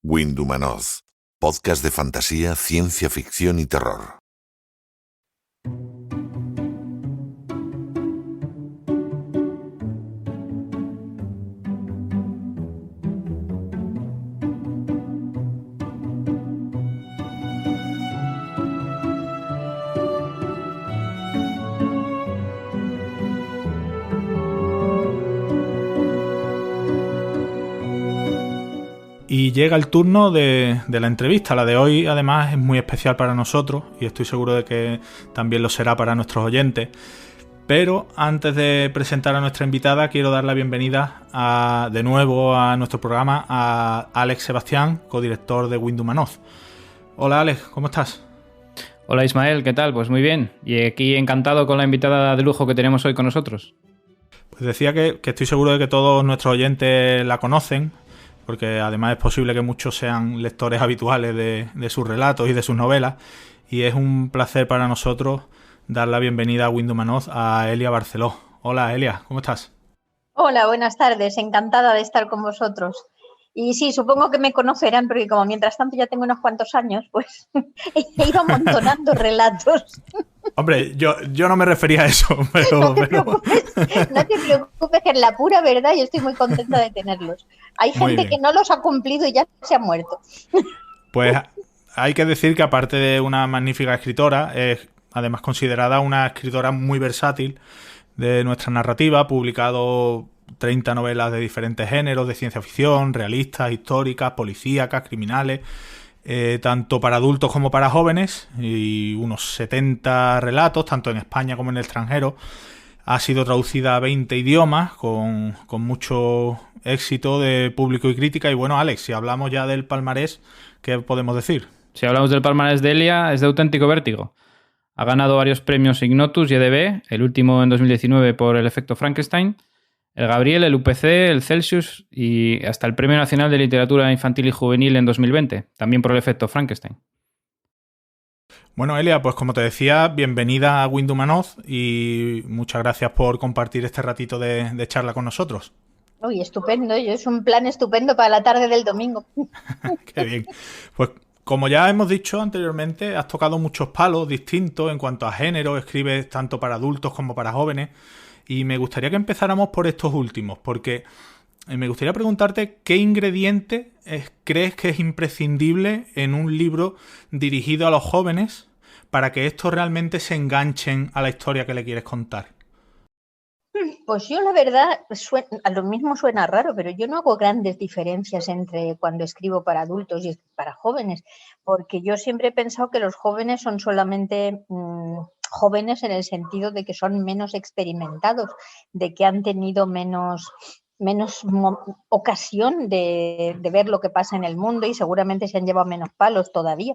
Windhumanoz, podcast de fantasía, ciencia ficción y terror. Y llega el turno de la entrevista. La de hoy, además, es muy especial para nosotros y estoy seguro de que también lo será para nuestros oyentes. Pero antes de presentar a nuestra invitada, quiero dar la bienvenida de nuevo a nuestro programa a Alex Sebastián, codirector de Windhumanoz. Hola Alex, ¿cómo estás? Hola Ismael, ¿qué tal? Pues muy bien. Y aquí encantado con la invitada de lujo que tenemos hoy con nosotros. Pues decía que estoy seguro de que todos nuestros oyentes la conocen, porque además es posible que muchos sean lectores habituales de sus relatos y de sus novelas, y es un placer para nosotros dar la bienvenida a Windhumanoz a Elia Barceló. Hola Elia, ¿cómo estás? Hola, buenas tardes, encantada de estar con vosotros. Y sí, supongo que me conocerán porque como mientras tanto ya tengo unos cuantos años, pues he ido amontonando relatos. Hombre, yo no me refería a eso, pero... No te preocupes, que en la pura verdad yo estoy muy contenta de tenerlos. Hay gente que no los ha cumplido y ya se ha muerto. Pues hay que decir que aparte de una magnífica escritora, es además considerada una escritora muy versátil de nuestra narrativa. Ha publicado 30 novelas de diferentes géneros, de ciencia ficción, realistas, históricas, policíacas, criminales, tanto para adultos como para jóvenes, y unos 70 relatos, tanto en España como en el extranjero. Ha sido traducida a 20 idiomas, con mucho éxito de público y crítica. Y bueno, Alex, si hablamos ya del palmarés, ¿qué podemos decir? Si hablamos del palmarés de Elia, es de auténtico vértigo. Ha ganado varios premios Ignotus y EDB, el último en 2019 por El efecto Frankenstein, el Gabriel, el UPC, el Celsius y hasta el Premio Nacional de Literatura Infantil y Juvenil en 2020, también por El efecto Frankenstein. Bueno, Elia, pues como te decía, bienvenida a Windhumanoz y muchas gracias por compartir este ratito de charla con nosotros. Uy, estupendo, es un plan estupendo para la tarde del domingo. Qué bien. Pues como ya hemos dicho anteriormente, has tocado muchos palos distintos en cuanto a género, escribes tanto para adultos como para jóvenes, y me gustaría que empezáramos por estos últimos, porque me gustaría preguntarte qué ingrediente crees que es imprescindible en un libro dirigido a los jóvenes para que estos realmente se enganchen a la historia que le quieres contar. Pues yo la verdad, a lo mismo suena raro, pero yo no hago grandes diferencias entre cuando escribo para adultos y para jóvenes, porque yo siempre he pensado que los jóvenes son solamente jóvenes en el sentido de que son menos experimentados, de que han tenido menos ocasión de ver lo que pasa en el mundo y seguramente se han llevado menos palos todavía.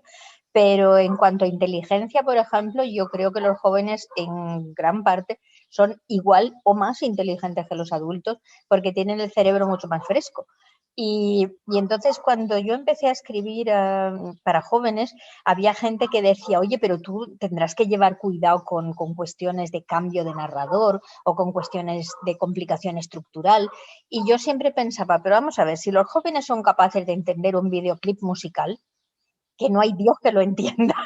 Pero en cuanto a inteligencia, por ejemplo, yo creo que los jóvenes en gran parte son igual o más inteligentes que los adultos porque tienen el cerebro mucho más fresco. Y entonces cuando yo empecé a escribir para jóvenes, había gente que decía, oye, pero tú tendrás que llevar cuidado con cuestiones de cambio de narrador o con cuestiones de complicación estructural. Y yo siempre pensaba, pero vamos a ver, si los jóvenes son capaces de entender un videoclip musical, que no hay Dios que lo entienda.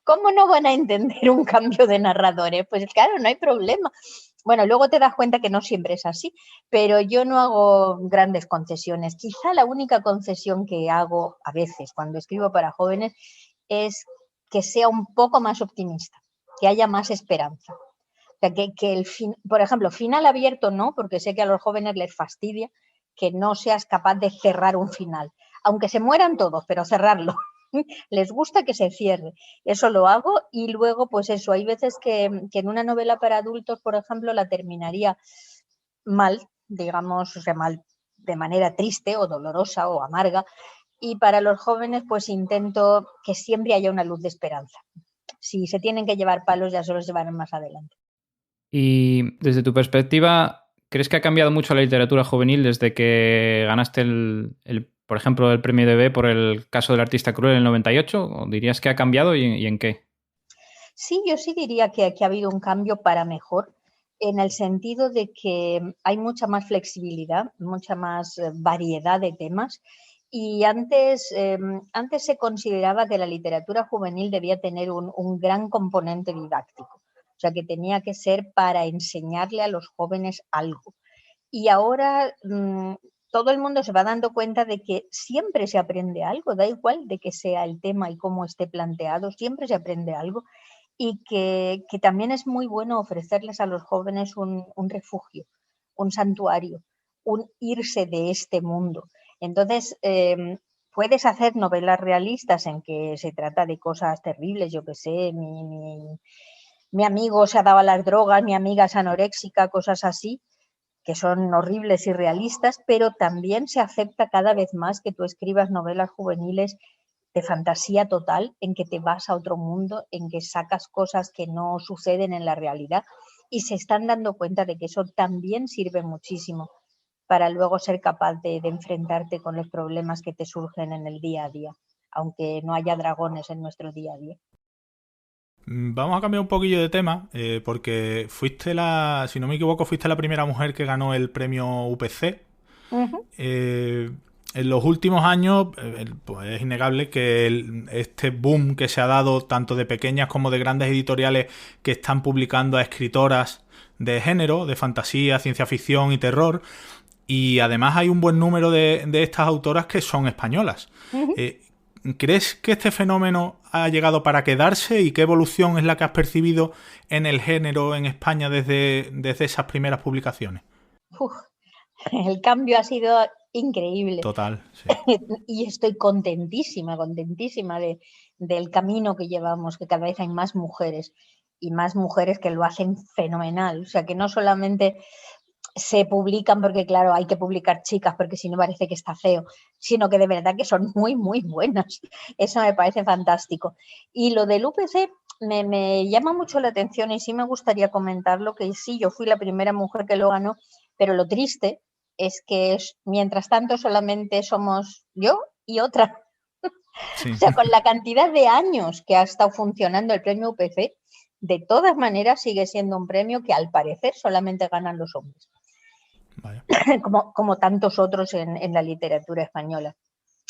¿Cómo no van a entender un cambio de narradores? Pues claro, no hay problema. Bueno, luego te das cuenta que no siempre es así, pero yo no hago grandes concesiones. Quizá la única concesión que hago a veces cuando escribo para jóvenes es que sea un poco más optimista, que haya más esperanza. O sea, que el fin, por ejemplo, final abierto no, porque sé que a los jóvenes les fastidia que no seas capaz de cerrar un final. Aunque se mueran todos, pero cerrarlo. Les gusta que se cierre. Eso lo hago y luego, pues eso, hay veces que en una novela para adultos, por ejemplo, la terminaría mal, digamos, o sea, mal de manera triste o dolorosa o amarga. Y para los jóvenes, pues intento que siempre haya una luz de esperanza. Si se tienen que llevar palos, ya se los llevarán más adelante. Y desde tu perspectiva, ¿crees que ha cambiado mucho la literatura juvenil desde que ganaste por ejemplo, el premio EDB por el caso del artista cruel en el 98? ¿O dirías que ha cambiado y en qué? Sí, yo sí diría que ha habido un cambio para mejor, en el sentido de que hay mucha más flexibilidad, mucha más variedad de temas Y antes se consideraba que la literatura juvenil debía tener un gran componente didáctico, o sea, que tenía que ser para enseñarle a los jóvenes algo. Y ahora todo el mundo se va dando cuenta de que siempre se aprende algo, da igual de que sea el tema y cómo esté planteado, siempre se aprende algo, y que también es muy bueno ofrecerles a los jóvenes un refugio, un santuario, un irse de este mundo. Entonces, puedes hacer novelas realistas en que se trata de cosas terribles, yo qué sé, mi amigo se ha dado a las drogas, mi amiga es anoréxica, cosas así, que son horribles y realistas, pero también se acepta cada vez más que tú escribas novelas juveniles de fantasía total, en que te vas a otro mundo, en que sacas cosas que no suceden en la realidad, y se están dando cuenta de que eso también sirve muchísimo para luego ser capaz de enfrentarte con los problemas que te surgen en el día a día, aunque no haya dragones en nuestro día a día. Vamos a cambiar un poquillo de tema, porque si no me equivoco, fuiste la primera mujer que ganó el premio UPC. Uh-huh. En los últimos años, pues es innegable que este boom que se ha dado tanto de pequeñas como de grandes editoriales que están publicando a escritoras de género, de fantasía, ciencia ficción y terror, y además hay un buen número de estas autoras que son españolas. Uh-huh. ¿Crees que este fenómeno ha llegado para quedarse y qué evolución es la que has percibido en el género en España desde esas primeras publicaciones? El cambio ha sido increíble. Total, sí. Y estoy contentísima del camino que llevamos, que cada vez hay más mujeres y más mujeres que lo hacen fenomenal. O sea, que no solamente se publican porque, claro, hay que publicar chicas porque si no parece que está feo, sino que de verdad que son muy, muy buenas. Eso me parece fantástico. Y lo del UPC me llama mucho la atención y sí me gustaría comentarlo, que sí, yo fui la primera mujer que lo ganó, pero lo triste es que mientras tanto solamente somos yo y otra. Sí. O sea, con la cantidad de años que ha estado funcionando el premio UPC, de todas maneras sigue siendo un premio que al parecer solamente ganan los hombres. Vaya. Como tantos otros en la literatura española.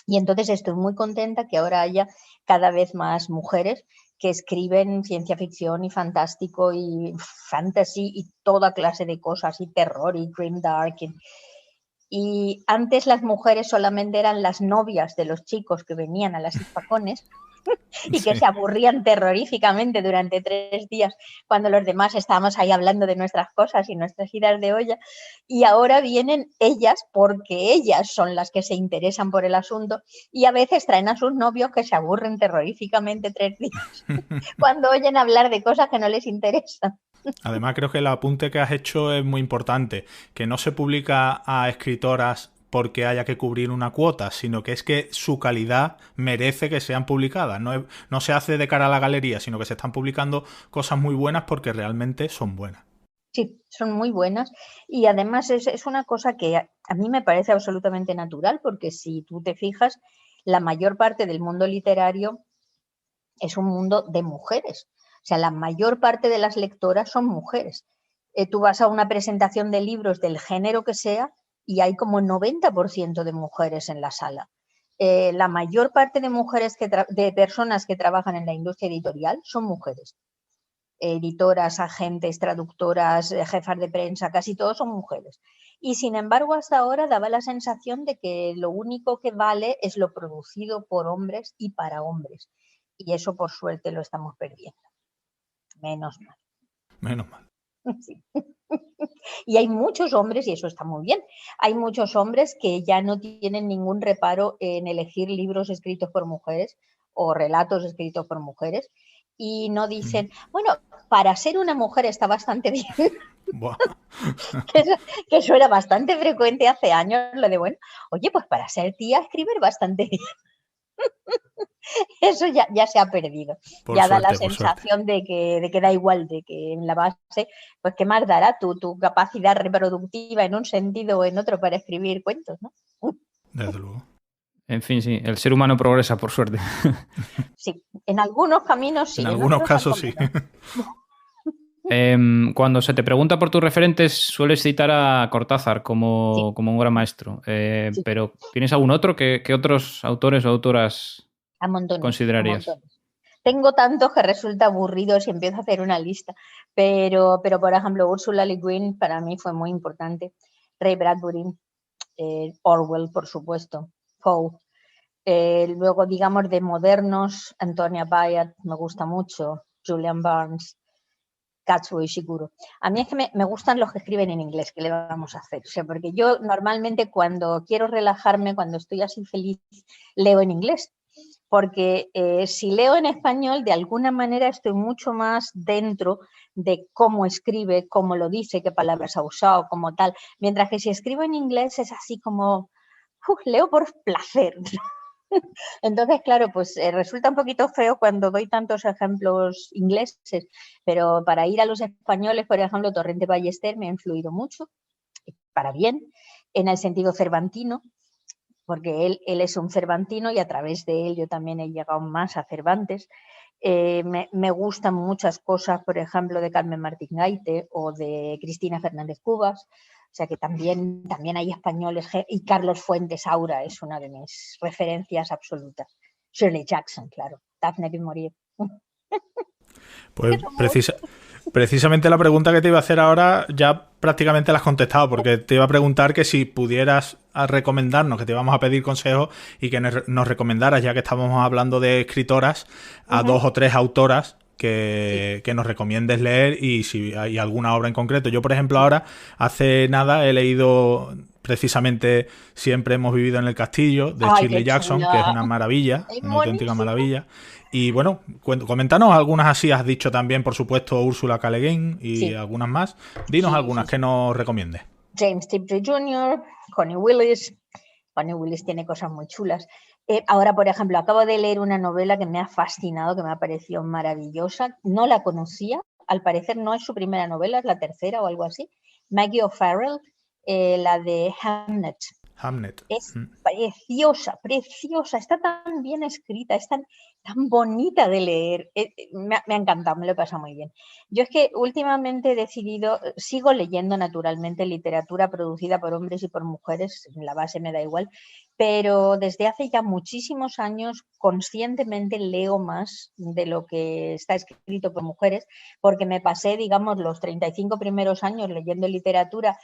Y entonces estoy muy contenta que ahora haya cada vez más mujeres que escriben ciencia ficción y fantástico y fantasy y toda clase de cosas, y terror y grimdark. Y antes las mujeres solamente eran las novias de los chicos que venían a las hipacones y que se aburrían terroríficamente durante 3 días cuando los demás estábamos ahí hablando de nuestras cosas y nuestras idas de olla, y ahora vienen ellas porque ellas son las que se interesan por el asunto y a veces traen a sus novios que se aburren terroríficamente 3 días cuando oyen hablar de cosas que no les interesan. Además, creo que el apunte que has hecho es muy importante, que no se publica a escritoras porque haya que cubrir una cuota, sino que es que su calidad merece que sean publicadas. No se hace de cara a la galería, sino que se están publicando cosas muy buenas porque realmente son buenas. Sí, son muy buenas y además es una cosa que a mí me parece absolutamente natural, porque si tú te fijas, la mayor parte del mundo literario es un mundo de mujeres. O sea, la mayor parte de las lectoras son mujeres. Tú vas a una presentación de libros del género que sea y hay como 90% de mujeres en la sala. La mayor parte de mujeres de personas que trabajan en la industria editorial son mujeres. Editoras, agentes, traductoras, jefas de prensa, casi todos son mujeres. Y sin embargo, hasta ahora daba la sensación de que lo único que vale es lo producido por hombres y para hombres. Y eso, por suerte, lo estamos perdiendo. Menos mal. Menos mal. Sí. Y hay muchos hombres, y eso está muy bien, hay muchos hombres que ya no tienen ningún reparo en elegir libros escritos por mujeres o relatos escritos por mujeres y no dicen, bueno, para ser una mujer está bastante bien. que eso era bastante frecuente hace años, lo de, bueno, oye, pues para ser tía escribir bastante bien. Eso ya se ha perdido. Ya da la sensación de que da igual, de que en la base, pues qué más dará tu capacidad reproductiva en un sentido o en otro para escribir cuentos, ¿no? Desde luego. En fin, sí, el ser humano progresa, por suerte. Sí, en algunos caminos sí. En algunos casos sí. Cuando se te pregunta por tus referentes, sueles citar a Cortázar como, Sí. como un gran maestro. Sí. Pero ¿tienes algún otro? ¿Qué otros autores o autoras A montones, a considerarías? montones. Tengo tantos que resulta aburrido si empiezo a hacer una lista, pero por ejemplo, Ursula Le Guin para mí fue muy importante. Ray Bradbury, Orwell, por supuesto, Poe. Luego, digamos, de modernos, Antonia Bayard, me gusta mucho, Julian Barnes, Katsuo Ishiguro. A mí es que me gustan los que escriben en inglés, ¿qué le vamos a hacer? O sea, porque yo normalmente cuando quiero relajarme, cuando estoy así feliz, leo en inglés. Porque si leo en español, de alguna manera estoy mucho más dentro de cómo escribe, cómo lo dice, qué palabras ha usado, como tal. Mientras que si escribo en inglés es así como, leo por placer. Entonces, claro, pues resulta un poquito feo cuando doy tantos ejemplos ingleses, pero para ir a los españoles, por ejemplo, Torrente Ballester me ha influido mucho, para bien, en el sentido cervantino, porque él es un cervantino y a través de él yo también he llegado más a Cervantes. Me gustan muchas cosas, por ejemplo, de Carmen Martín Gaite o de Cristina Fernández Cubas, o sea que también hay españoles, y Carlos Fuentes Aura es una de mis referencias absolutas. Shirley Jackson, claro, Daphne du Maurier. Pues precisamente la pregunta que te iba a hacer ahora ya prácticamente la has contestado, porque te iba a preguntar que si pudieras recomendarnos, que te íbamos a pedir consejos y que nos recomendaras, ya que estábamos hablando de escritoras, a 2 o 3 autoras que nos recomiendes leer y si hay alguna obra en concreto. Yo, por ejemplo, ahora, hace nada, he leído precisamente Siempre hemos vivido en el castillo, de Shirley Jackson, que es una maravilla, una auténtica maravilla. Y bueno, coméntanos algunas así. Has dicho también, por supuesto, Úrsula K. Le Guin y algunas más. Dinos algunas que nos recomiendes. James Tiptree Jr., Connie Willis. Connie Willis tiene cosas muy chulas. Ahora, por ejemplo, acabo de leer una novela que me ha fascinado, que me ha parecido maravillosa. No la conocía. Al parecer no es su primera novela, es la tercera o algo así. Maggie O'Farrell, la de Hamnet. Es preciosa, preciosa, está tan bien escrita, es tan bonita de leer. Me ha encantado, me lo he pasado muy bien. Yo es que últimamente he decidido, sigo leyendo naturalmente literatura producida por hombres y por mujeres, en la base me da igual, pero desde hace ya muchísimos años conscientemente leo más de lo que está escrito por mujeres, porque me pasé, digamos, los 35 primeros años leyendo literatura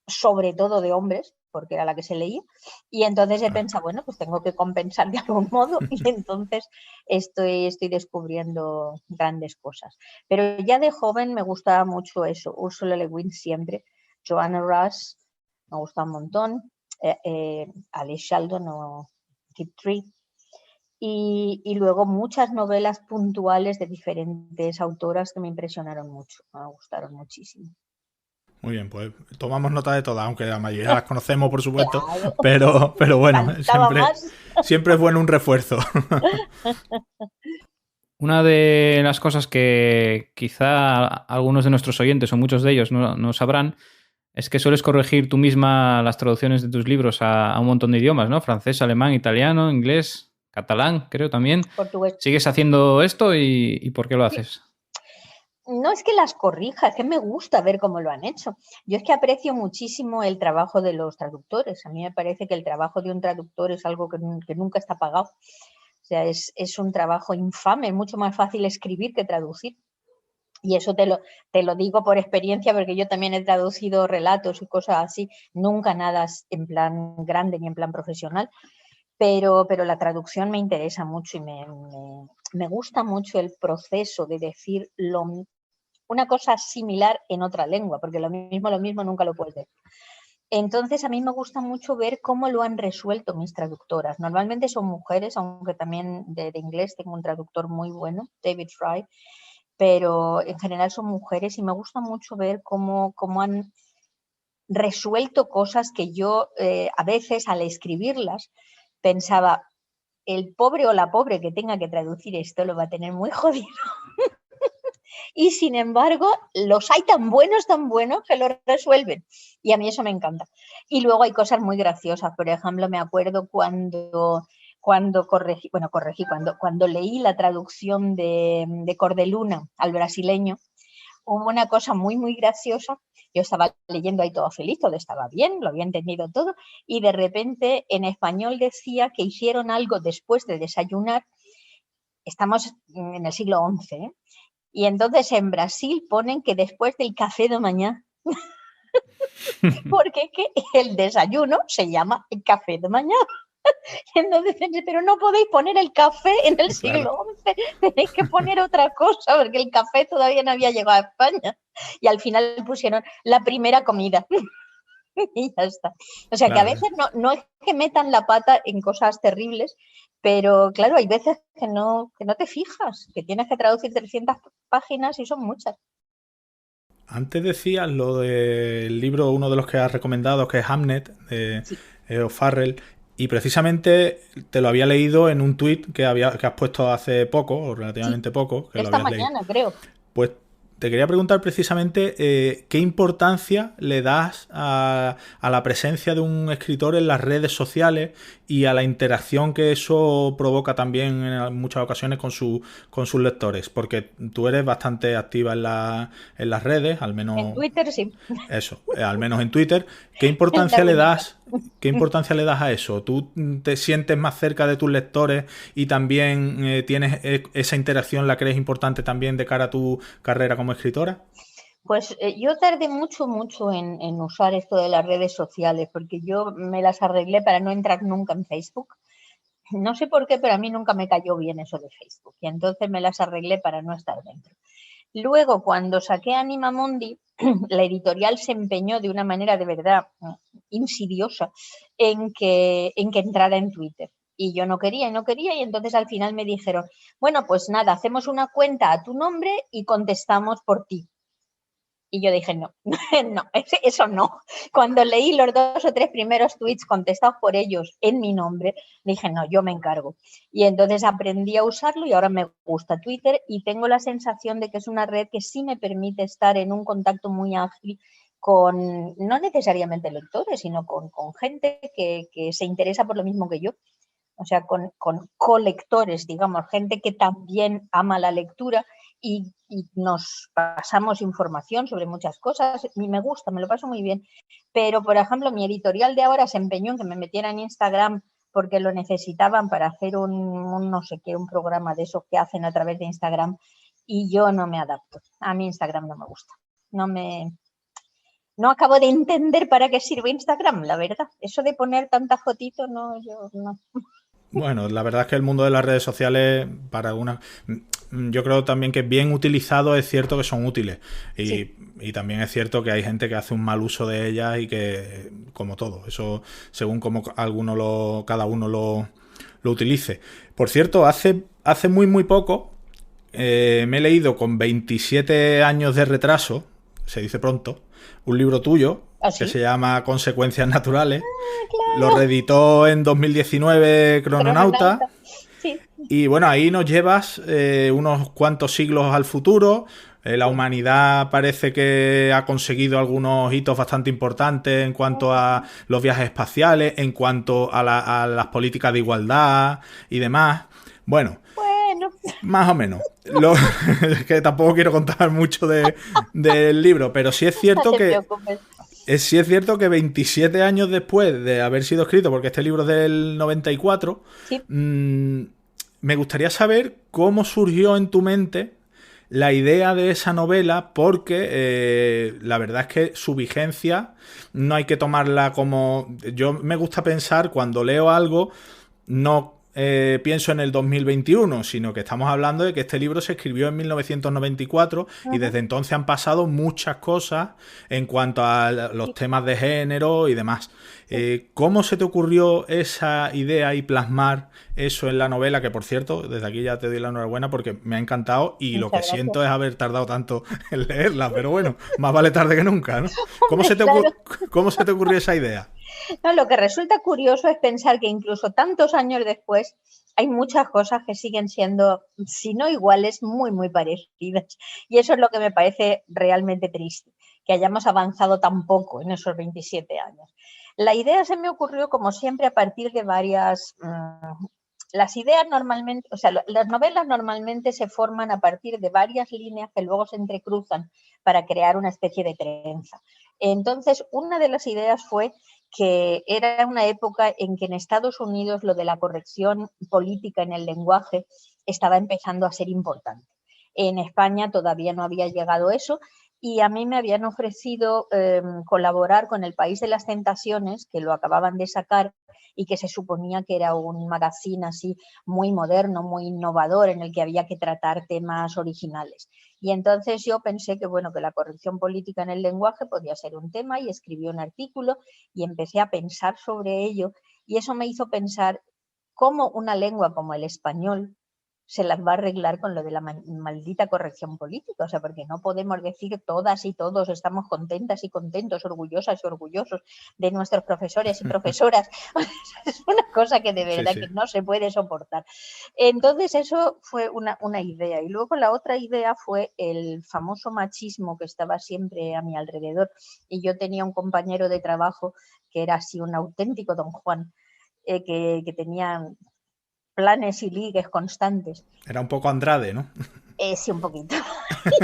sobre todo de hombres, porque era la que se leía, y entonces he pensado, bueno, pues tengo que compensar de algún modo, y entonces estoy descubriendo grandes cosas. Pero ya de joven me gustaba mucho eso, Ursula Le Guin siempre, Joanna Russ, me gusta un montón, Alice Sheldon o Tiptree, y luego muchas novelas puntuales de diferentes autoras que me impresionaron mucho, me gustaron muchísimo. Muy bien, pues tomamos nota de todas, aunque la mayoría las conocemos, por supuesto, pero bueno, siempre es bueno un refuerzo. Una de las cosas que quizá algunos de nuestros oyentes o muchos de ellos no sabrán es que sueles corregir tú misma las traducciones de tus libros a un montón de idiomas, ¿no? Francés, alemán, italiano, inglés, catalán, creo también. Portugués. ¿Sigues haciendo esto y por qué lo haces? No es que las corrija, es que me gusta ver cómo lo han hecho. Yo es que aprecio muchísimo el trabajo de los traductores. A mí me parece que el trabajo de un traductor es algo que nunca está pagado. O sea, es un trabajo infame, es mucho más fácil escribir que traducir. Y eso te lo digo por experiencia, porque yo también he traducido relatos y cosas así, nunca nada en plan grande ni en plan profesional, pero la traducción me interesa mucho y me gusta mucho el proceso de decir una cosa similar en otra lengua, porque lo mismo nunca lo puedes decir. Entonces a mí me gusta mucho ver cómo lo han resuelto mis traductoras. Normalmente son mujeres, aunque también de inglés tengo un traductor muy bueno, David Fry, pero en general son mujeres y me gusta mucho ver cómo han resuelto cosas que yo a veces al escribirlas pensaba, el pobre o la pobre que tenga que traducir esto lo va a tener muy jodido. Y sin embargo, los hay tan buenos que lo resuelven. Y a mí eso me encanta. Y luego hay cosas muy graciosas. Por ejemplo, me acuerdo cuando leí la traducción de Cordeluna al brasileño, hubo una cosa muy, muy graciosa. Yo estaba leyendo ahí todo feliz, todo estaba bien, lo había entendido todo, y de repente en español decía que hicieron algo después de desayunar. Estamos en el siglo XI, ¿eh? Y entonces en Brasil ponen que después del café de mañana, porque que el desayuno se llama el café de mañana. Entonces, pero no podéis poner el café en el siglo XI, tenéis que poner otra cosa, porque el café todavía no había llegado a España. Y al final pusieron la primera comida. Y ya está. O sea, claro, que a veces no es que metan la pata en cosas terribles, pero claro, hay veces que no te fijas, que tienes que traducir 300 páginas y son muchas. Antes decías lo del libro, uno de los que has recomendado, que es Hamnet, de O'Farrell, y precisamente te lo había leído en un tuit que has puesto hace poco, o relativamente poco. Que esta mañana, creo. Pues te quería preguntar precisamente qué importancia le das a la presencia de un escritor en las redes sociales y a la interacción que eso provoca también en muchas ocasiones con sus lectores, porque tú eres bastante activa en las redes, al menos... En Twitter, sí. Eso, al menos en Twitter. ¿Qué importancia le das? ¿Qué importancia le das a eso? ¿Tú te sientes más cerca de tus lectores y también tienes esa interacción, la crees importante también de cara a tu carrera como escritora? Pues yo tardé mucho en usar esto de las redes sociales, porque yo me las arreglé para no entrar nunca en Facebook. No sé por qué, pero a mí nunca me cayó bien eso de Facebook, y entonces me las arreglé para no estar dentro. Luego, cuando saqué Anima Mundi, la editorial se empeñó de una manera de verdad insidiosa en que entrara en Twitter. Y yo no quería, y entonces al final me dijeron, bueno, pues nada, hacemos una cuenta a tu nombre y contestamos por ti. Y yo dije, no, no, eso no. Cuando leí los 2 o 3 primeros tweets contestados por ellos en mi nombre, dije, no, yo me encargo. Y entonces aprendí a usarlo y ahora me gusta Twitter y tengo la sensación de que es una red que sí me permite estar en un contacto muy ágil con, no necesariamente lectores, sino con gente que se interesa por lo mismo que yo. O sea, con colectores, digamos, gente que también ama la lectura y nos pasamos información sobre muchas cosas. Y me gusta, me lo paso muy bien. Pero, por ejemplo, mi editorial de ahora se empeñó en que me metiera en Instagram porque lo necesitaban para hacer un no sé qué, un programa de esos que hacen a través de Instagram, y yo no me adapto. A mí Instagram no me gusta. No acabo de entender para qué sirve Instagram, la verdad. Eso de poner tantas fotitos, no, yo no. Bueno, la verdad es que el mundo de las redes sociales, yo creo también que bien utilizados es cierto que son útiles. Y también es cierto que hay gente que hace un mal uso de ellas y que, como todo, eso según como cada uno lo utilice. Por cierto, hace muy, muy poco me he leído con 27 años de retraso, se dice pronto, un libro tuyo. ¿Ah, sí? Que se llama Consecuencias Naturales. Claro. Lo reeditó en 2019 Crononauta. Sí. Y bueno, ahí nos llevas unos cuantos siglos al futuro. La humanidad parece que ha conseguido algunos hitos bastante importantes en cuanto a los viajes espaciales, en cuanto a las políticas de igualdad y demás. Bueno. Más o menos. Es que tampoco quiero contar mucho del libro, pero sí es cierto sí es cierto que 27 años después de haber sido escrito, porque este libro es del 94, sí. Me gustaría saber cómo surgió en tu mente la idea de esa novela, porque la verdad es que su vigencia no hay que tomarla como... Yo me gusta pensar, cuando leo algo, no... pienso en el 2021, sino que estamos hablando de que este libro se escribió en 1994 y desde entonces han pasado muchas cosas en cuanto a los temas de género y demás. ¿Cómo se te ocurrió esa idea y plasmar eso en la novela? Que, por cierto, desde aquí ya te doy la enhorabuena porque me ha encantado y lo que siento es haber tardado tanto en leerla, pero bueno, más vale tarde que nunca, ¿no? ¿Cómo se te ocurrió esa idea? No, lo que resulta curioso es pensar que incluso tantos años después hay muchas cosas que siguen siendo, si no iguales, muy, muy parecidas. Y eso es lo que me parece realmente triste, que hayamos avanzado tan poco en esos 27 años. La idea se me ocurrió, como siempre, a partir de varias las ideas normalmente, o sea, las novelas normalmente se forman a partir de varias líneas que luego se entrecruzan para crear una especie de trenza. Entonces, una de las ideas fue que era una época en que en Estados Unidos lo de la corrección política en el lenguaje estaba empezando a ser importante. En España todavía no había llegado eso y a mí me habían ofrecido colaborar con El País de las Tentaciones, que lo acababan de sacar y que se suponía que era un magazine así muy moderno, muy innovador, en el que había que tratar temas originales. Y entonces yo pensé que, bueno, que la corrección política en el lenguaje podía ser un tema y escribí un artículo y empecé a pensar sobre ello y eso me hizo pensar cómo una lengua como el español se las va a arreglar con lo de la maldita corrección política, o sea, porque no podemos decir todas y todos estamos contentas y contentos, orgullosas y orgullosos de nuestros profesores y profesoras. Es una cosa que de verdad que no se puede soportar. Entonces eso fue una idea. Y luego la otra idea fue el famoso machismo que estaba siempre a mi alrededor. Y yo tenía un compañero de trabajo que era así un auténtico don Juan, que tenía planes y ligues constantes. Era un poco Andrade, ¿no? Sí, un poquito.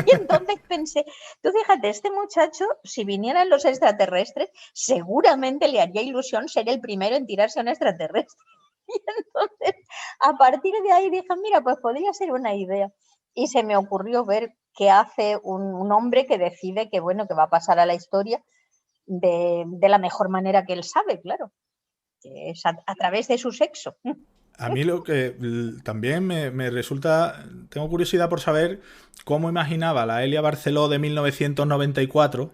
Y entonces pensé, tú fíjate, este muchacho, si vinieran los extraterrestres, seguramente le haría ilusión ser el primero en tirarse a un extraterrestre. Y entonces, a partir de ahí dije, mira, pues podría ser una idea. Y se me ocurrió ver qué hace un hombre que decide que, bueno, que va a pasar a la historia de la mejor manera que él sabe, claro, que es a través de su sexo. A mí lo que también me resulta... Tengo curiosidad por saber cómo imaginaba la Elia Barceló de 1994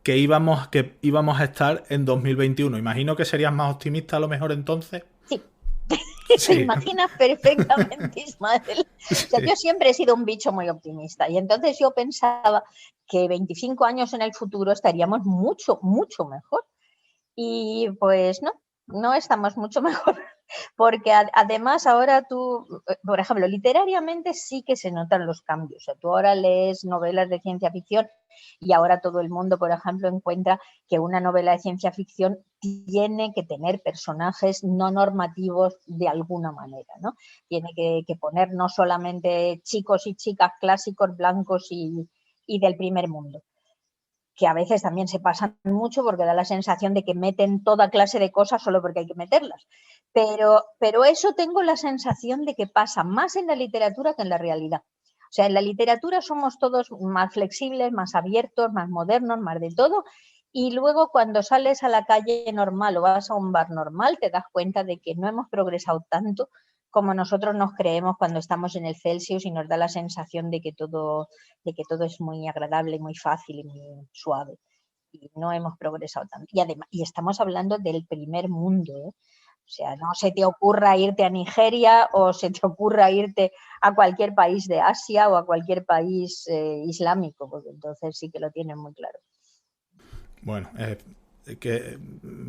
que íbamos a estar en 2021. Imagino que serías más optimista a lo mejor entonces. Sí. Te imaginas perfectamente, Ismael. O sea, yo siempre he sido un bicho muy optimista y entonces yo pensaba que 25 años en el futuro estaríamos mucho, mucho mejor. Y pues no estamos mucho mejor. Porque además ahora tú, por ejemplo, literariamente sí que se notan los cambios. O sea, tú ahora lees novelas de ciencia ficción y ahora todo el mundo, por ejemplo, encuentra que una novela de ciencia ficción tiene que tener personajes no normativos de alguna manera, ¿no? Tiene que poner no solamente chicos y chicas clásicos, blancos y del primer mundo, que a veces también se pasan mucho porque da la sensación de que meten toda clase de cosas solo porque hay que meterlas. Pero eso tengo la sensación de que pasa más en la literatura que en la realidad. O sea, en la literatura somos todos más flexibles, más abiertos, más modernos, más de todo. Y luego cuando sales a la calle normal o vas a un bar normal, te das cuenta de que no hemos progresado tanto como nosotros nos creemos cuando estamos en el Celsius y nos da la sensación de que todo es muy agradable, muy fácil y muy suave. Y no hemos progresado tanto. Y además, y estamos hablando del primer mundo, ¿eh? O sea, no se te ocurra irte a Nigeria o se te ocurra irte a cualquier país de Asia o a cualquier país islámico, porque entonces sí que lo tienen muy claro. Bueno, que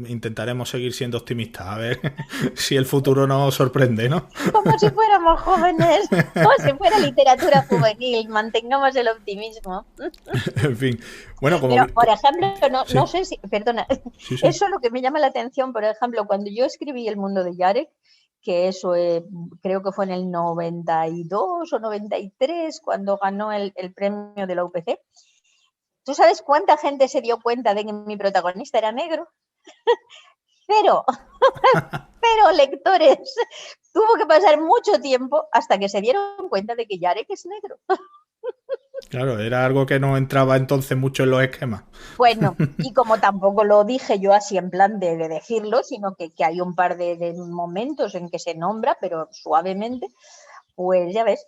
intentaremos seguir siendo optimistas, a ver si el futuro nos sorprende, ¿no? Como si fuéramos jóvenes, como si fuera literatura juvenil, mantengamos el optimismo. En fin, bueno, como... Pero, por ejemplo, sí. no sé si, perdona, sí. Eso es lo que me llama la atención, por ejemplo, cuando yo escribí El mundo de Yarek, que eso creo que fue en el 92 o 93, cuando ganó el premio de la UPC. ¿Tú sabes cuánta gente se dio cuenta de que mi protagonista era negro? Cero. Pero lectores. Tuvo que pasar mucho tiempo hasta que se dieron cuenta de que Yarek es negro. Claro, era algo que no entraba entonces mucho en los esquemas. Bueno, y como tampoco lo dije yo así en plan de decirlo, sino que hay un par de momentos en que se nombra, pero suavemente, pues ya ves.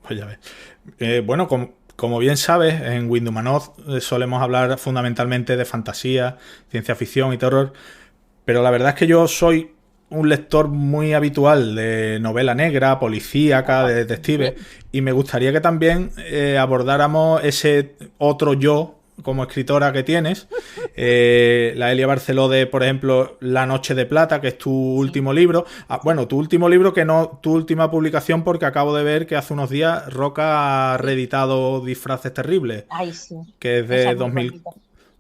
Pues ya ves. Bueno, como bien sabes, en Windhumanoth solemos hablar fundamentalmente de fantasía, ciencia ficción y terror, pero la verdad es que yo soy un lector muy habitual de novela negra, policíaca, de detective, y me gustaría que también abordáramos ese otro yo como escritora que tienes, la Elia Barceló de, por ejemplo, La noche de plata, que es tu último libro. Bueno, tu último libro, que no tu última publicación, porque acabo de ver que hace unos días Roca ha reeditado Disfraces terribles. Ay, sí. Que es de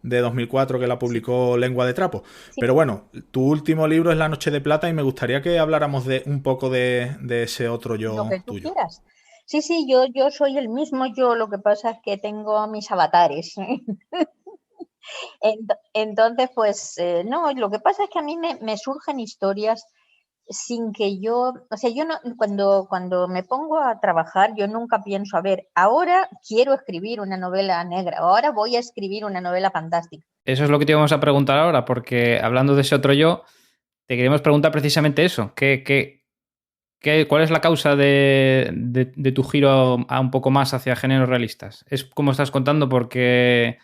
de 2004 que la publicó Lengua de Trapo. Sí. Pero bueno, tu último libro es La Noche de Plata y me gustaría que habláramos un poco de ese otro yo Lo que tú tuyo. quieras. Sí, yo soy el mismo yo, lo que pasa es que tengo mis avatares. Entonces, pues no, lo que pasa es que a mí me surgen historias sin que yo, o sea, yo no, cuando me pongo a trabajar, yo nunca pienso, a ver, ahora quiero escribir una novela negra, ahora voy a escribir una novela fantástica. Eso es lo que te íbamos a preguntar ahora, porque hablando de ese otro yo, te queríamos preguntar precisamente eso. ¿Cuál es la causa de tu giro a un poco más hacia géneros realistas? ¿Es como estás contando porque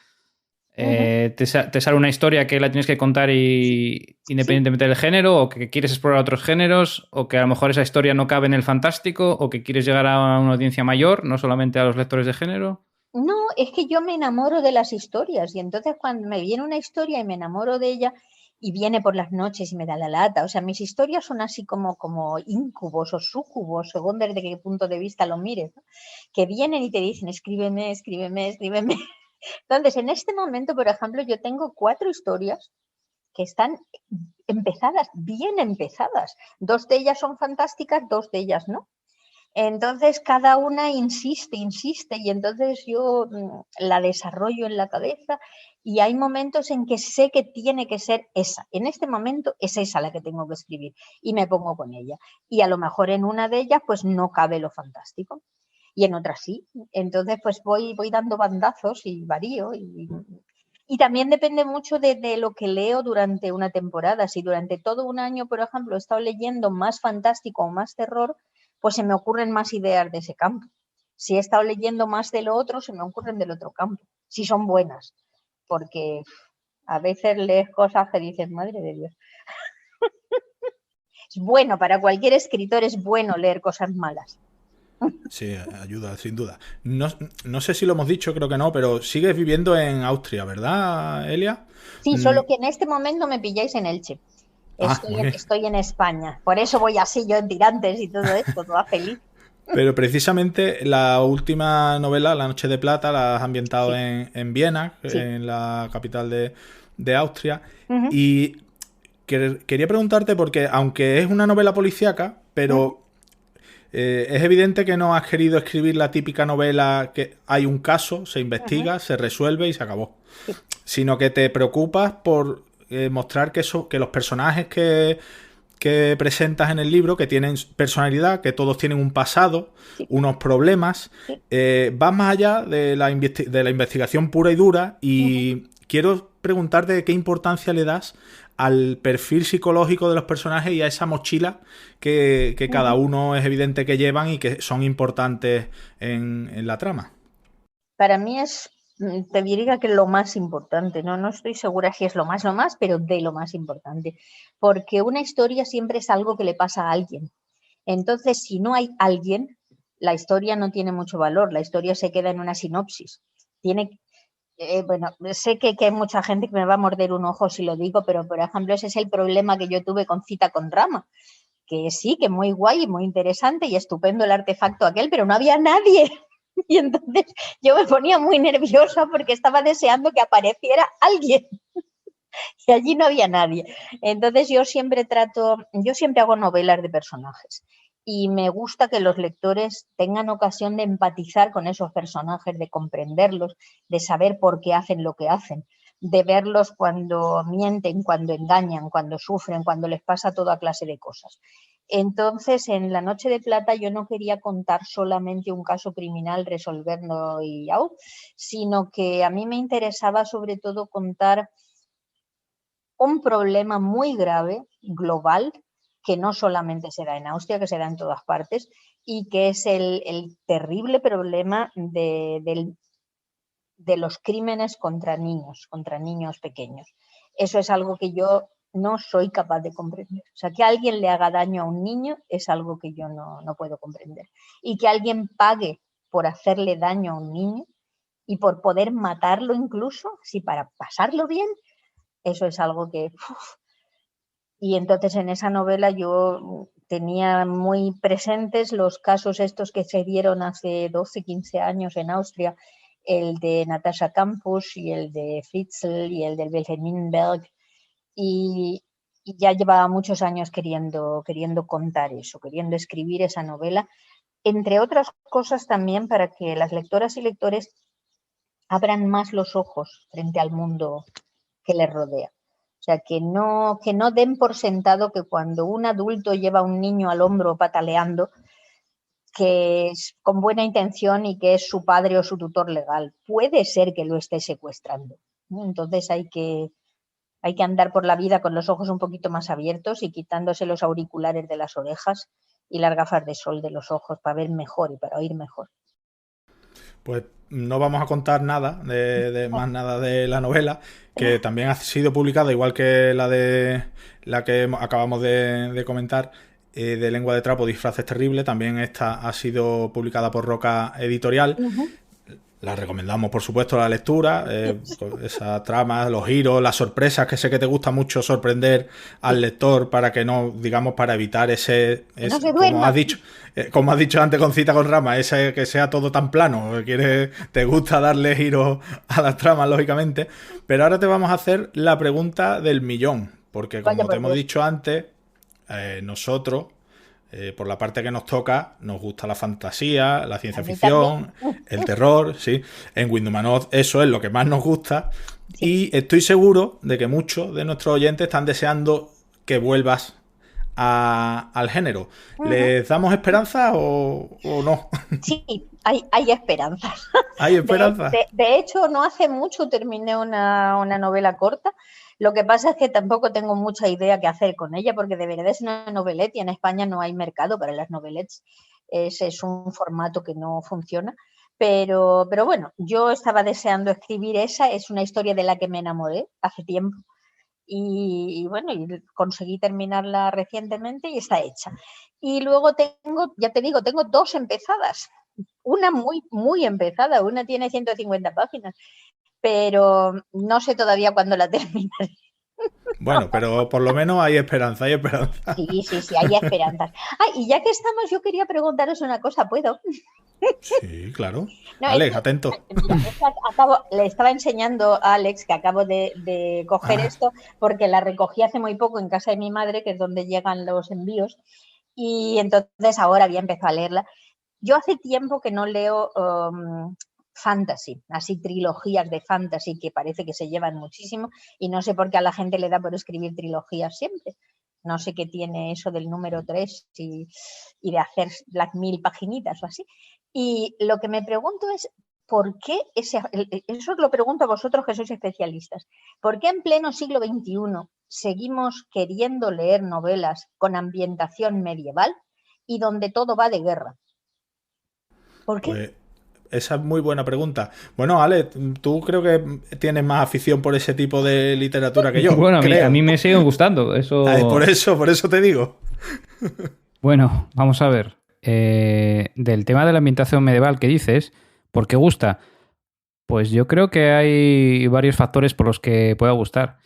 te sale una historia que la tienes que contar independientemente del género, o que quieres explorar otros géneros, o que a lo mejor esa historia no cabe en el fantástico, o que quieres llegar a una audiencia mayor, no solamente a los lectores de género? No, es que yo me enamoro de las historias y entonces cuando me viene una historia y me enamoro de ella y viene por las noches y me da la lata, o sea, mis historias son así como íncubos o súcubos, según desde qué punto de vista lo mires, ¿no? Que vienen y te dicen, escríbeme, escríbeme, escríbeme. Entonces, en este momento, por ejemplo, yo tengo 4 historias que están empezadas, bien empezadas. 2 de ellas son fantásticas, 2 de ellas no. Entonces, cada una insiste, y entonces yo la desarrollo en la cabeza y hay momentos en que sé que tiene que ser esa. En este momento es esa la que tengo que escribir y me pongo con ella. Y a lo mejor en una de ellas pues no cabe lo fantástico y en otra sí. Entonces, pues voy dando bandazos y varío y también depende mucho de lo que leo durante una temporada. Si durante todo un año, por ejemplo, he estado leyendo más fantástico o más terror, pues se me ocurren más ideas de ese campo. Si he estado leyendo más de lo otro, se me ocurren del otro campo. Si son buenas, porque a veces lees cosas que dices, madre de Dios. Es bueno, para cualquier escritor es bueno leer cosas malas. Sí, ayuda, sin duda. No sé si lo hemos dicho, creo que no, pero sigues viviendo en Austria, ¿verdad, Elia? Sí, solo que en este momento me pilláis en Elche. Muy bien. Estoy en España. Por eso voy así yo en tirantes y todo esto, toda feliz. Pero precisamente la última novela, La Noche de Plata, la has ambientado en Viena, en la capital de Austria. Y quería preguntarte, porque aunque es una novela policíaca, pero es evidente que no has querido escribir la típica novela que hay un caso, se investiga, se resuelve y se acabó. Sí. Sino que te preocupas por mostrar que los personajes que presentas en el libro, que tienen personalidad, que todos tienen un pasado, unos problemas, vas más allá de la investigación pura y dura y quiero preguntarte qué importancia le das al perfil psicológico de los personajes y a esa mochila que cada uno es evidente que llevan y que son importantes en la trama. Para mí te diría que lo más importante, no estoy segura si es lo más, pero de lo más importante, porque una historia siempre es algo que le pasa a alguien. Entonces, si no hay alguien, la historia no tiene mucho valor, la historia se queda en una sinopsis. Bueno, sé que hay mucha gente que me va a morder un ojo si lo digo, pero por ejemplo ese es el problema que yo tuve con Cita con Rama, que sí, que muy guay, muy interesante y estupendo el artefacto aquel, pero no había nadie. Y entonces yo me ponía muy nerviosa porque estaba deseando que apareciera alguien y allí no había nadie. Entonces yo siempre hago novelas de personajes y me gusta que los lectores tengan ocasión de empatizar con esos personajes, de comprenderlos, de saber por qué hacen lo que hacen, de verlos cuando mienten, cuando engañan, cuando sufren, cuando les pasa toda clase de cosas. Entonces, en La Noche de Plata yo no quería contar solamente un caso criminal, resolverlo y out, sino que a mí me interesaba sobre todo contar un problema muy grave, global, que no solamente se da en Austria, que se da en todas partes, y que es el terrible problema de los crímenes contra niños pequeños. Eso es algo que yo no soy capaz de comprender. O sea, que alguien le haga daño a un niño es algo que yo no puedo comprender. Y que alguien pague por hacerle daño a un niño y por poder matarlo incluso, si para pasarlo bien, eso es algo que... Y entonces en esa novela yo tenía muy presentes los casos estos que se dieron hace 12, 15 años en Austria el de Natasha Campus y el de Fritzl y el del Wilhelm Minberg, y ya llevaba muchos años queriendo contar eso, queriendo escribir esa novela, entre otras cosas también para que las lectoras y lectores abran más los ojos frente al mundo que les rodea. O sea, que no den por sentado que cuando un adulto lleva a un niño al hombro pataleando, que es con buena intención y que es su padre o su tutor legal. Puede ser que lo esté secuestrando, ¿no? Entonces hay que andar por la vida con los ojos un poquito más abiertos y quitándose los auriculares de las orejas y las gafas de sol de los ojos para ver mejor y para oír mejor. Pues no vamos a contar nada más nada de la novela, que también ha sido publicada, igual que la que acabamos de comentar, de Lengua de Trapo, Disfraces Terribles. También esta ha sido publicada por Roca Editorial. La recomendamos, por supuesto, la lectura, esa trama, los giros, las sorpresas, que sé que te gusta mucho sorprender al lector para que no, digamos, para evitar ese como has dicho antes con Cita con Rama, ese que sea todo tan plano, te gusta darle giros a las tramas, lógicamente. Pero ahora te vamos a hacer la pregunta del millón, porque como te hemos dicho antes, nosotros, por la parte que nos toca, nos gusta la fantasía, la ciencia ficción, el terror, sí. En Windowmanoth eso es lo que más nos gusta. Sí. Y estoy seguro de que muchos de nuestros oyentes están deseando que vuelvas al género. ¿Les damos esperanza o no? Sí, hay esperanza. ¿Hay esperanza? De hecho, no hace mucho terminé una novela corta. Lo que pasa es que tampoco tengo mucha idea qué hacer con ella, porque de verdad es una novelette y en España no hay mercado para las novelettes. Es un formato que no funciona. Pero bueno, yo estaba deseando escribir esa. Es una historia de la que me enamoré hace tiempo. Y bueno, y conseguí terminarla recientemente y está hecha. Y luego tengo 2 empezadas. Una muy, muy empezada, una tiene 150 páginas. Pero no sé todavía cuándo la terminaré. Bueno, pero por lo menos hay esperanza, hay esperanza. Sí, hay esperanzas. Y ya que estamos, yo quería preguntaros una cosa, ¿puedo? Sí, claro. No, Alex, atento. Le estaba enseñando a Alex que acabo de coger esto, porque la recogí hace muy poco en casa de mi madre, que es donde llegan los envíos, y entonces ahora había empezado a leerla. Yo hace tiempo que no leo fantasy, así trilogías de fantasy que parece que se llevan muchísimo, y no sé por qué a la gente le da por escribir trilogías siempre. No sé qué tiene eso del número 3 y de hacer las 1000 paginitas o así. Y lo que me pregunto es, ¿por qué eso os lo pregunto a vosotros que sois especialistas? ¿Por qué en pleno siglo XXI seguimos queriendo leer novelas con ambientación medieval y donde todo va de guerra? ¿Por qué? Pues esa es muy buena pregunta. Bueno, Ale, tú creo que tienes más afición por ese tipo de literatura que yo. Bueno, a mí me sigue gustando. Eso... Por eso te digo. Bueno, vamos a ver. Del tema de la ambientación medieval que dices, ¿por qué gusta? Pues yo creo que hay varios factores por los que pueda gustar.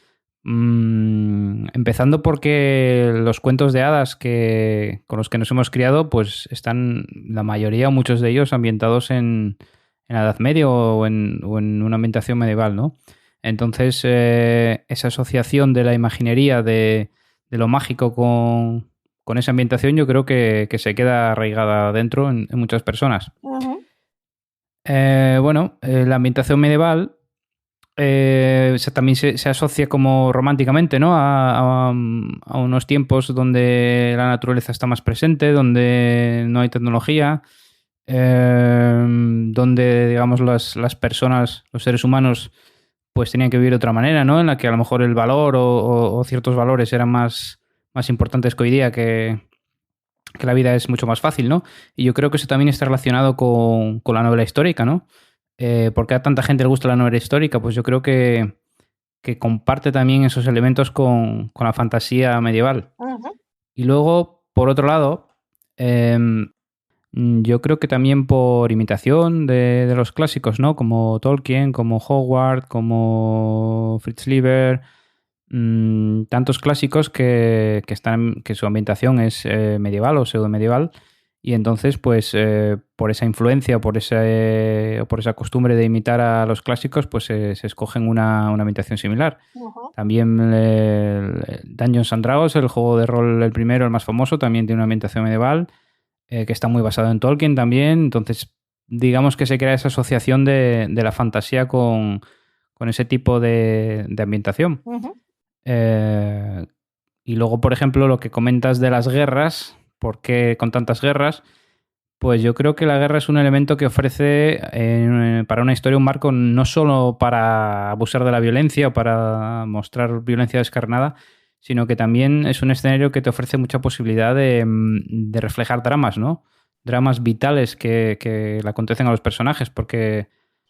Empezando porque los cuentos de hadas con los que nos hemos criado, pues están la mayoría o muchos de ellos ambientados en la Edad Media o en una ambientación medieval, ¿no? Entonces, esa asociación de la imaginería de lo mágico con esa ambientación, yo creo que se queda arraigada dentro en muchas personas. Uh-huh. La ambientación medieval también se asocia como románticamente, ¿no? A unos tiempos donde la naturaleza está más presente, donde no hay tecnología, donde, digamos, las personas, los seres humanos, pues tenían que vivir de otra manera, ¿no? En la que a lo mejor el valor o ciertos valores eran más importantes que hoy día, que la vida es mucho más fácil, ¿no? Y yo creo que eso también está relacionado con la novela histórica, ¿no? ¿Por qué a tanta gente le gusta la novela histórica? Pues yo creo que comparte también esos elementos con la fantasía medieval. Uh-huh. Y luego, por otro lado, yo creo que también por imitación de los clásicos, ¿no? Como Tolkien, como Howard, como Fritz Leiber, tantos clásicos que su ambientación es medieval o pseudo-medieval. Y entonces, pues, por esa influencia o por esa costumbre de imitar a los clásicos, pues se escogen una ambientación similar. Ujú. También Dungeons and Dragons, el juego de rol, el primero, el más famoso, también tiene una ambientación medieval, que está muy basado en Tolkien también. Entonces, digamos que se crea esa asociación de la fantasía con ese tipo de ambientación. Ujú. Y luego, por ejemplo, lo que comentas de las guerras, ¿por qué con tantas guerras? Pues yo creo que la guerra es un elemento que ofrece para una historia un marco no solo para abusar de la violencia o para mostrar violencia descarnada, sino que también es un escenario que te ofrece mucha posibilidad de reflejar dramas, ¿no? Dramas vitales que le acontecen a los personajes, porque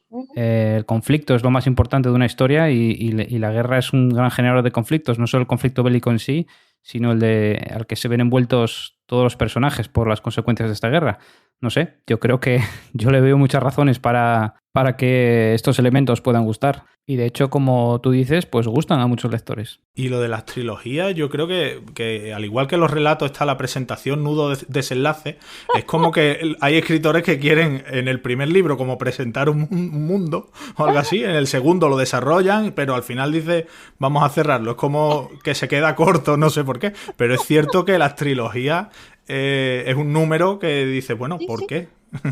Ujú. el conflicto es lo más importante de una historia y la guerra es un gran generador de conflictos, no solo el conflicto bélico en sí, sino al que se ven envueltos todos los personajes por las consecuencias de esta guerra. No sé, yo creo que yo le veo muchas razones para que estos elementos puedan gustar. Y de hecho, como tú dices, pues gustan a muchos lectores. Y lo de las trilogías, yo creo que al igual que los relatos está la presentación, nudo, desenlace. Es como que hay escritores que quieren en el primer libro como presentar un mundo o algo así, en el segundo lo desarrollan, pero al final dice vamos a cerrarlo. Es como que se queda corto, no sé por qué. Pero es cierto que las trilogías es un número que dice, bueno, Sí, ¿por sí. qué? Sí,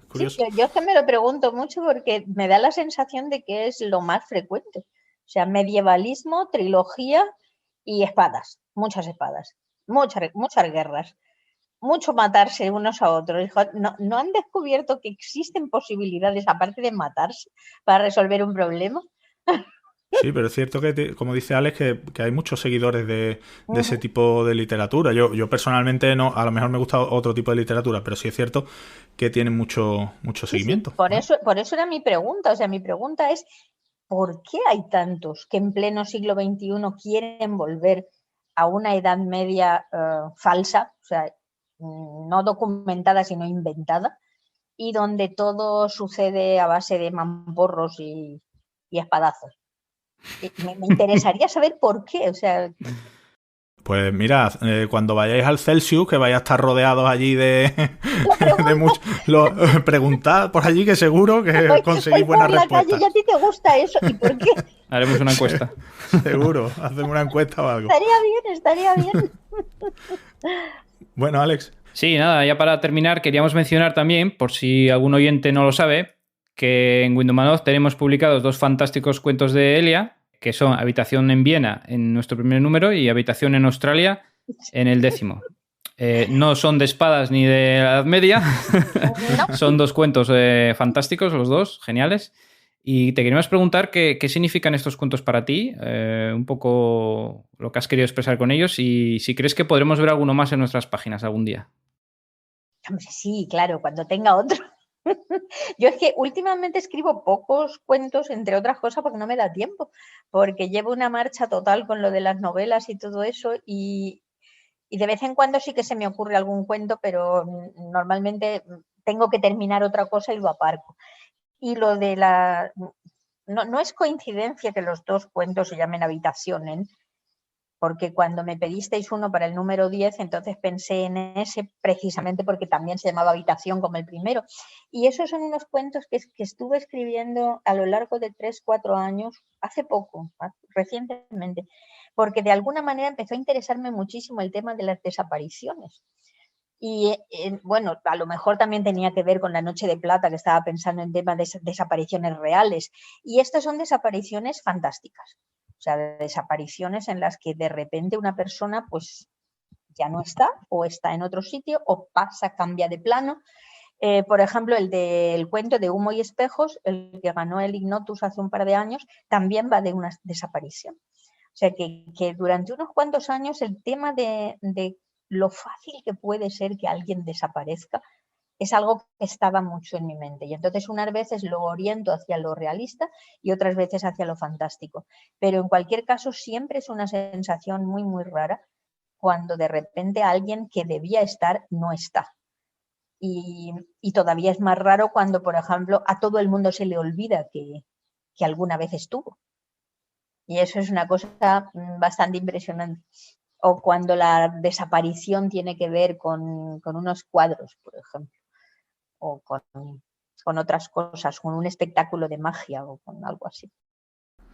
Curioso. yo es que me lo pregunto mucho porque me da la sensación de que es lo más frecuente. O sea, medievalismo, trilogía y espadas, muchas guerras, mucho matarse unos a otros. ¿No han descubierto que existen posibilidades, aparte de matarse, para resolver un problema? Sí, pero es cierto que, como dice Alex, que hay muchos seguidores de ese Ujú. tipo de literatura. Yo personalmente no, a lo mejor me gusta otro tipo de literatura, pero sí es cierto que tiene mucho Sí, sí, seguimiento, por ¿no? eso era mi pregunta. O sea, mi pregunta es, ¿por qué hay tantos que en pleno siglo XXI quieren volver a una Edad Media falsa, o sea, no documentada, sino inventada, y donde todo sucede a base de mamporros y espadazos? Me interesaría saber por qué, o sea, Pues mirad, cuando vayáis al Celsius, que vais a estar rodeados allí la de pregunta, muchos... Preguntad por allí que seguro que voy conseguís buenas por la calle y a respuestas. ti te gusta eso, ¿y por qué? Haremos una encuesta. Seguro, hacemos una encuesta o algo. Estaría bien. Bueno, Alex, Sí, nada, ya para terminar, queríamos mencionar también, por si algún oyente no lo sabe, que en Windomanov tenemos publicados 2 fantásticos cuentos de Elia, que son Habitación en Viena en nuestro primer número y Habitación en Australia en el 10º. No son de espadas ni de la Edad Media, No, son 2 cuentos fantásticos, los 2, geniales. Y te queríamos preguntar qué significan estos cuentos para ti, un poco lo que has querido expresar con ellos y si crees que podremos ver alguno más en nuestras páginas algún día. hombre, sí, claro, cuando tenga otro. Yo es que últimamente escribo pocos cuentos, entre otras cosas, porque no me da tiempo, porque llevo una marcha total con lo de las novelas y todo eso, y de vez en cuando sí que se me ocurre algún cuento, pero normalmente tengo que terminar otra cosa y lo aparco. Y lo de la... No es coincidencia que los 2 cuentos se llamen Habitaciones, porque cuando me pedisteis uno para el número 10, entonces pensé en ese precisamente porque también se llamaba Habitación como el primero. Y esos son unos cuentos que estuve escribiendo a lo largo de 3, 4 años, hace poco, recientemente, porque de alguna manera empezó a interesarme muchísimo el tema de las desapariciones. Y bueno, a lo mejor también tenía que ver con la Noche de Plata, que estaba pensando en temas de desapariciones reales. Y estas son desapariciones fantásticas. O sea, desapariciones en las que de repente una persona pues ya no está o está en otro sitio o pasa, cambia de plano. Por ejemplo, el del cuento de Humo y Espejos, el que ganó el Ignotus hace un par de años, también va de una desaparición. O sea, que durante unos cuantos años el tema de lo fácil que puede ser que alguien desaparezca es algo que estaba mucho en mi mente. Y entonces unas veces lo oriento hacia lo realista y otras veces hacia lo fantástico. Pero en cualquier caso siempre es una sensación muy, muy rara cuando de repente alguien que debía estar no está. Y todavía es más raro cuando, por ejemplo, a todo el mundo se le olvida que alguna vez estuvo. Y eso es una cosa bastante impresionante. o cuando la desaparición tiene que ver con unos cuadros, por ejemplo, o con otras cosas, con un espectáculo de magia o con algo así.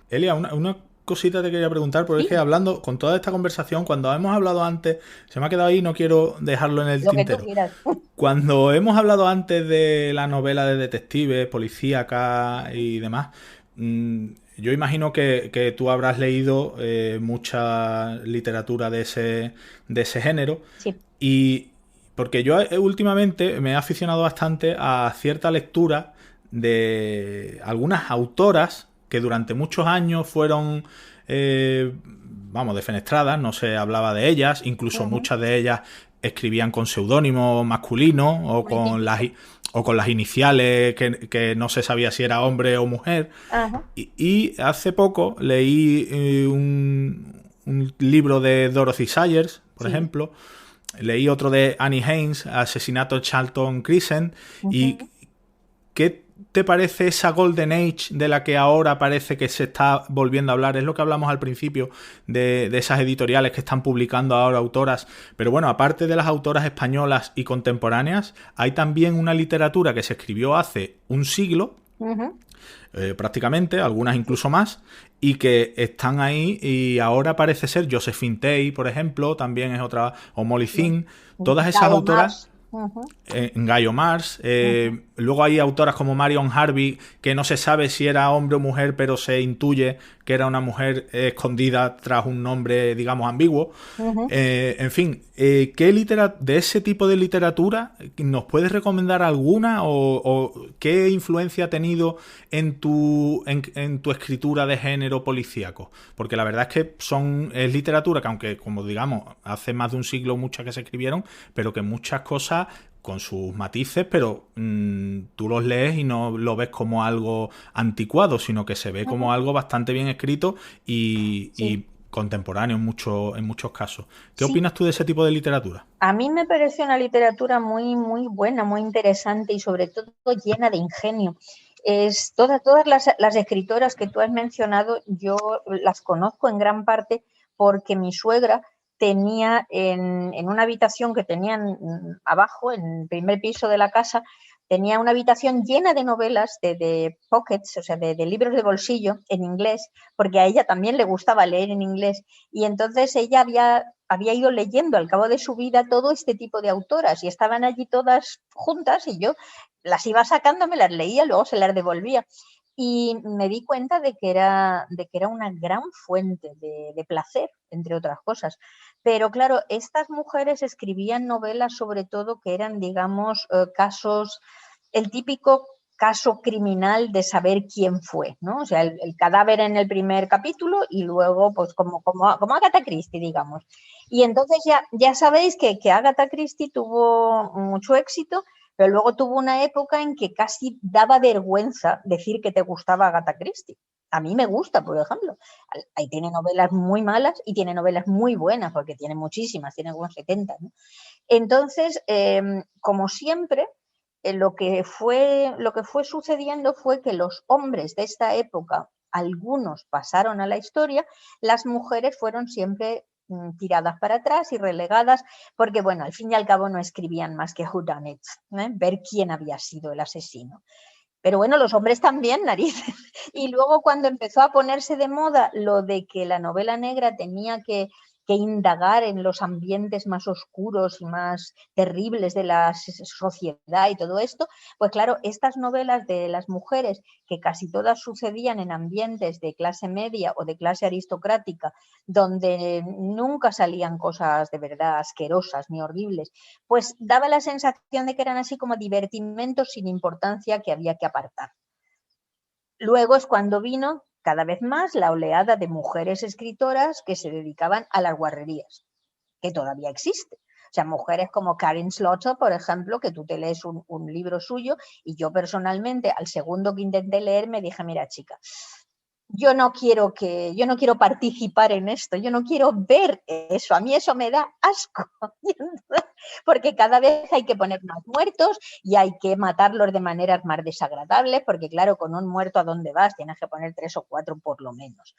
Elia, una cosita te quería preguntar, porque es que hablando con toda esta conversación, cuando hemos hablado antes, se me ha quedado ahí, no quiero dejarlo en el Lo que tú tintero. quieras. Cuando hemos hablado antes de la novela de detectives, policíaca y demás, yo imagino que tú habrás leído mucha literatura de ese género. Sí. Y porque yo últimamente me he aficionado bastante a cierta lectura de algunas autoras que durante muchos años fueron, defenestradas, no se hablaba de ellas, incluso muchas de ellas escribían con seudónimo masculino o con las iniciales que no se sabía si era hombre o mujer. Ajá. Y hace poco leí un libro de Dorothy Sayers, por ejemplo. Leí otro de Annie Haynes, Asesinato de Charlton Crescent. ¿Y qué te parece esa Golden Age de la que ahora parece que se está volviendo a hablar? Es lo que hablamos al principio de esas editoriales que están publicando ahora autoras. Pero bueno, aparte de las autoras españolas y contemporáneas, hay también una literatura que se escribió hace un siglo, prácticamente, algunas incluso más, y que están ahí, y ahora parece ser Josephine Tey, por ejemplo, también es otra, o Molly Finn, todas esas autoras, Gaio Mars, luego hay autoras como Marion Harvey, que no se sabe si era hombre o mujer, pero se intuye que era una mujer escondida tras un nombre, digamos, ambiguo. En fin, ¿qué de ese tipo de literatura nos puedes recomendar alguna o qué influencia ha tenido en tu escritura de género policíaco? Porque la verdad es que es literatura que, aunque, como digamos, hace más de un siglo muchas que se escribieron, pero que muchas cosas con sus matices, pero tú los lees y no lo ves como algo anticuado, sino que se ve como algo bastante bien escrito y contemporáneo en muchos casos. ¿Qué opinas tú de ese tipo de literatura? A mí me parece una literatura muy, muy buena, muy interesante y sobre todo llena de ingenio. Todas las escritoras que tú has mencionado, yo las conozco en gran parte porque mi suegra tenía en una habitación que tenían abajo, en el primer piso de la casa, tenía una habitación llena de novelas, de pockets, o sea, de libros de bolsillo en inglés, porque a ella también le gustaba leer en inglés. Y entonces ella había ido leyendo al cabo de su vida todo este tipo de autoras y estaban allí todas juntas y yo las iba sacando, me las leía, luego se las devolvía. Y me di cuenta de que era una gran fuente de placer, entre otras cosas. Pero claro, estas mujeres escribían novelas sobre todo que eran, digamos, casos, el típico caso criminal de saber quién fue, ¿no? O sea, el cadáver en el primer capítulo y luego, pues, como Agatha Christie, digamos. Y entonces ya sabéis que Agatha Christie tuvo mucho éxito, pero luego tuvo una época en que casi daba vergüenza decir que te gustaba Agatha Christie. A mí me gusta, por ejemplo. Ahí tiene novelas muy malas y tiene novelas muy buenas, porque tiene muchísimas, tiene unos 70, ¿no? Entonces, como siempre, lo que fue sucediendo fue que los hombres de esta época, algunos pasaron a la historia, las mujeres fueron siempre tiradas para atrás y relegadas, porque bueno, al fin y al cabo no escribían más que whodunits, ver quién había sido el asesino. Pero bueno, los hombres también, narices. Y luego cuando empezó a ponerse de moda lo de que la novela negra tenía que indagar en los ambientes más oscuros y más terribles de la sociedad y todo esto, pues claro, estas novelas de las mujeres, que casi todas sucedían en ambientes de clase media o de clase aristocrática, donde nunca salían cosas de verdad asquerosas ni horribles, pues daba la sensación de que eran así como divertimentos sin importancia que había que apartar. Luego es cuando vino cada vez más la oleada de mujeres escritoras que se dedicaban a las guarrerías, que todavía existe. O sea, mujeres como Karin Slaughter, por ejemplo, que tú te lees un libro suyo y yo personalmente, al segundo que intenté leer, me dije, mira, chica, yo no quiero participar en esto, yo no quiero ver eso, a mí eso me da asco, porque cada vez hay que poner más muertos y hay que matarlos de maneras más desagradables, porque claro, con un muerto ¿a dónde vas? Tienes que poner 3 o 4 por lo menos.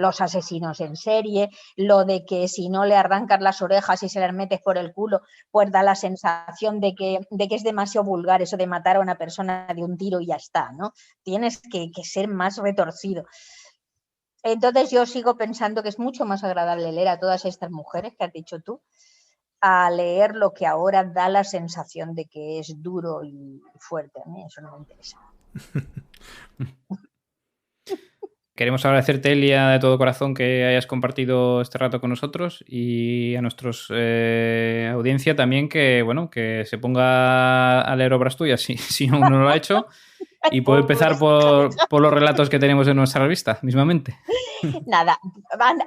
los asesinos en serie, lo de que si no le arrancas las orejas y se las metes por el culo, pues da la sensación de que es demasiado vulgar eso de matar a una persona de un tiro y ya está, ¿no? Tienes que ser más retorcido. Entonces yo sigo pensando que es mucho más agradable leer a todas estas mujeres que has dicho tú, a leer lo que ahora da la sensación de que es duro y fuerte. A mí eso no me interesa. Queremos agradecerte, Elia, de todo corazón que hayas compartido este rato con nosotros, y a nuestros audiencia también que, bueno, que se ponga a leer obras tuyas si aún no lo ha hecho. Y puedo empezar por los relatos que tenemos en nuestra revista, mismamente. Nada,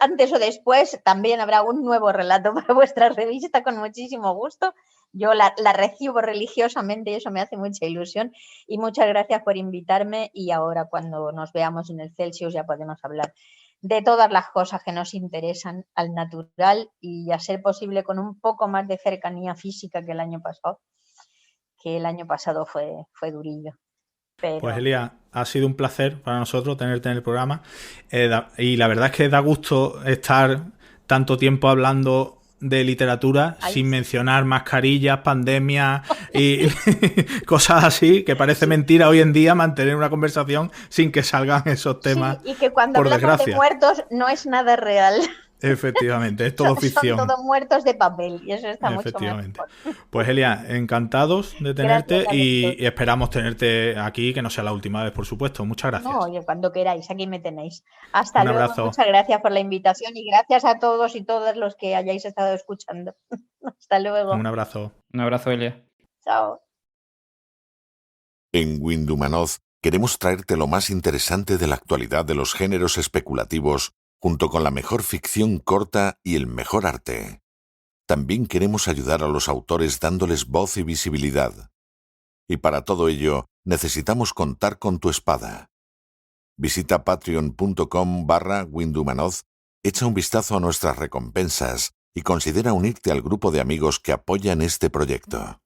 antes o después también habrá un nuevo relato para vuestra revista, con muchísimo gusto. Yo la recibo religiosamente y eso me hace mucha ilusión. Y muchas gracias por invitarme, y ahora cuando nos veamos en el Celsius ya podemos hablar de todas las cosas que nos interesan al natural, y a ser posible con un poco más de cercanía física que el año pasado, fue durillo. Pero... Pues Elia, ha sido un placer para nosotros tenerte en el programa, y la verdad es que da gusto estar tanto tiempo hablando de literatura sin mencionar mascarillas, pandemias y cosas así, que parece mentira hoy en día mantener una conversación sin que salgan esos temas. Sí, y que cuando por hablamos desgracia de muertos no es nada real. Efectivamente, es todo ficción. Son todos muertos de papel, y eso está mucho mejor. Pues Elia, encantados de tenerte. Gracias, y esperamos tenerte aquí, que no sea la última vez, por supuesto. Muchas gracias. No, oye, cuando queráis, aquí me tenéis. Hasta un luego. Abrazo. Muchas gracias por la invitación, y gracias a todos y todas los que hayáis estado escuchando. Hasta luego. Un abrazo. Un abrazo, Elia. Chao. En Windhumanoz queremos traerte lo más interesante de la actualidad de los géneros especulativos, junto con la mejor ficción corta y el mejor arte. También queremos ayudar a los autores dándoles voz y visibilidad. Y para todo ello, necesitamos contar con tu espada. Visita patreon.com/Windhumanoz, echa un vistazo a nuestras recompensas y considera unirte al grupo de amigos que apoyan este proyecto.